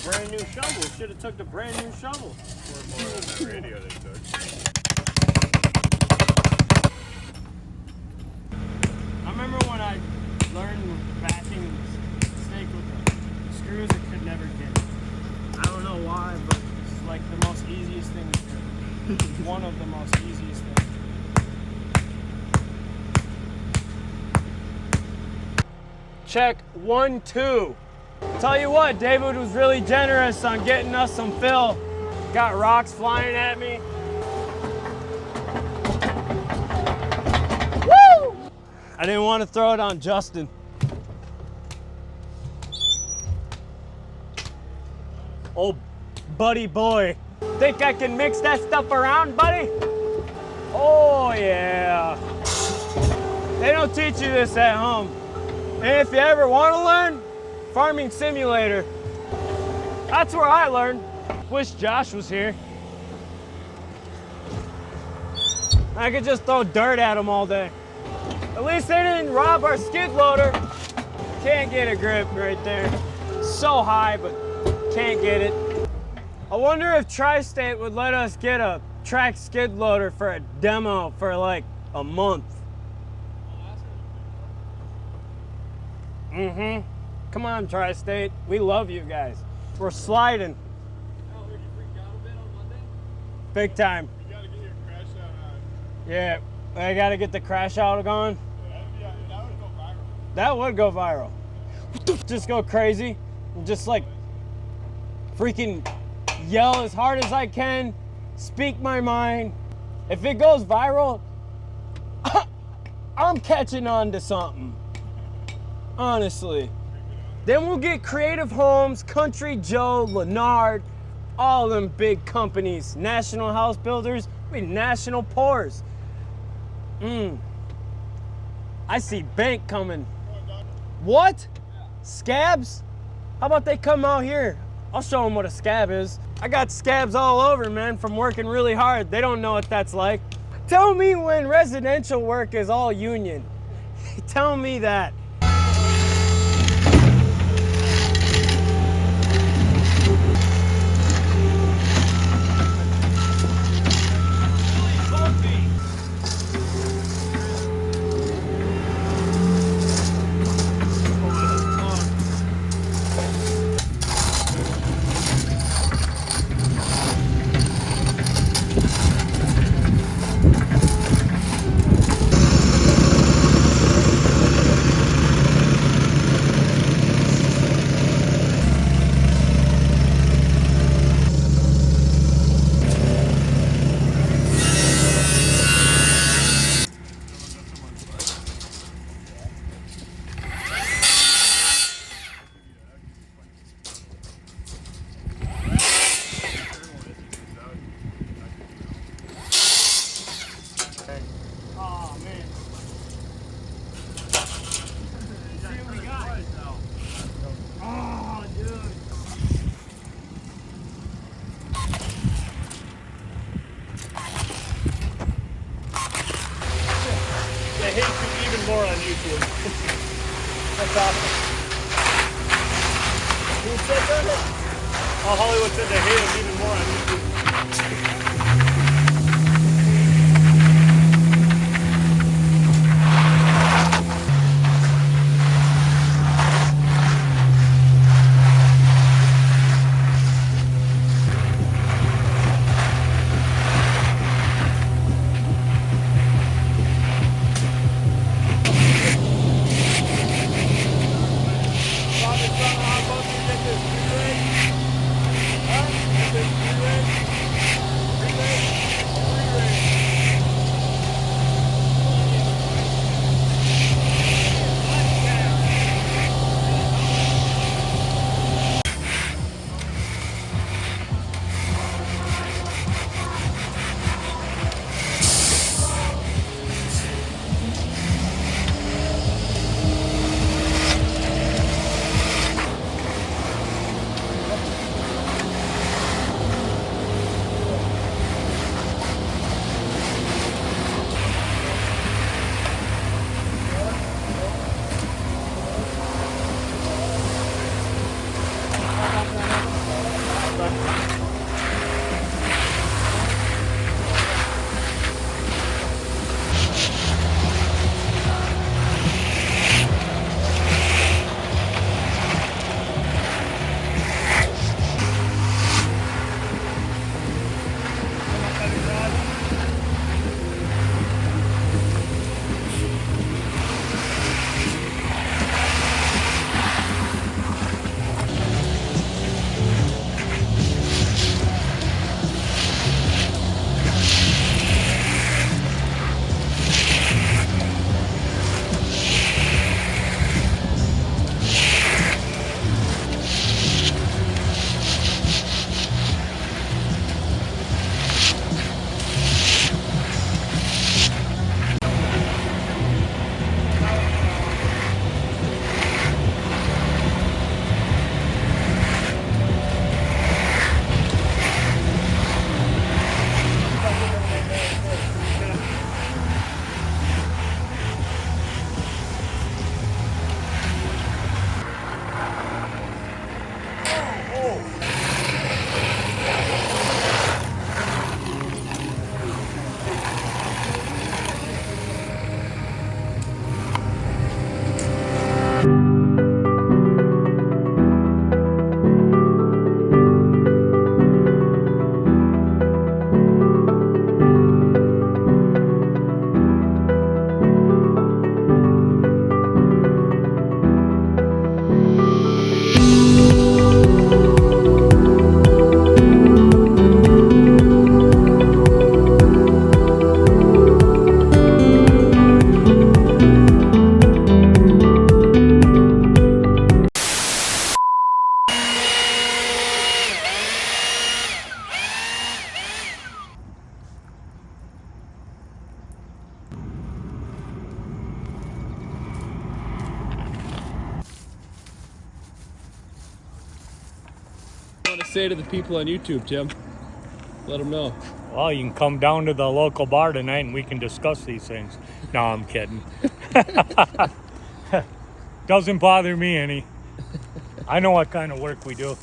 brand new shovel. Should have took the brand new shovel. Or more on the radio they took. I remember when I learned backing steak with the screws, I could never get it. I don't know why, but it's like the most easiest thing to do. One of the most easiest things. Check 1, 2. Tell you what, David was really generous on getting us some fill. Got rocks flying at me. Woo! I didn't want to throw it on Justin. Oh, buddy boy. Think I can mix that stuff around, buddy? Oh, yeah. They don't teach you this at home. And if you ever want to learn, Farming Simulator. That's where I learned. Wish Josh was here. I could just throw dirt at him all day. At least they didn't rob our skid loader. Can't get a grip right there. So high, but can't get it. I wonder if Tri-State would let us get a track skid loader for a demo for like a month. Mm-hmm. Come on, Tri-State. We love you guys. We're sliding. Oh, did you freak out a bit on Monday? Big time. You gotta get your crash out on. Yeah, I gotta get the crash out going. Yeah, that would go viral. That would go viral. Just go crazy. And just like freaking yell as hard as I can. Speak my mind. If it goes viral, I'm catching on to something. Honestly. Then we'll get Creative Homes, Country Joe, Lennard, all them big companies, national house builders, we national poors. I see bank coming. What? Scabs? How about they come out here? I'll show them what a scab is. I got scabs all over, man, from working really hard. They don't know what that's like. Tell me when residential work is all union. Tell me that. More on YouTube. That's awesome. Who said that? Oh, Hollywood said they hate him even more on YouTube. Huh? want to say to the people on YouTube, Tim? Let them know. Well, you can come down to the local bar tonight and we can discuss these things. No, I'm kidding. Doesn't bother me any. I know what kind of work we do.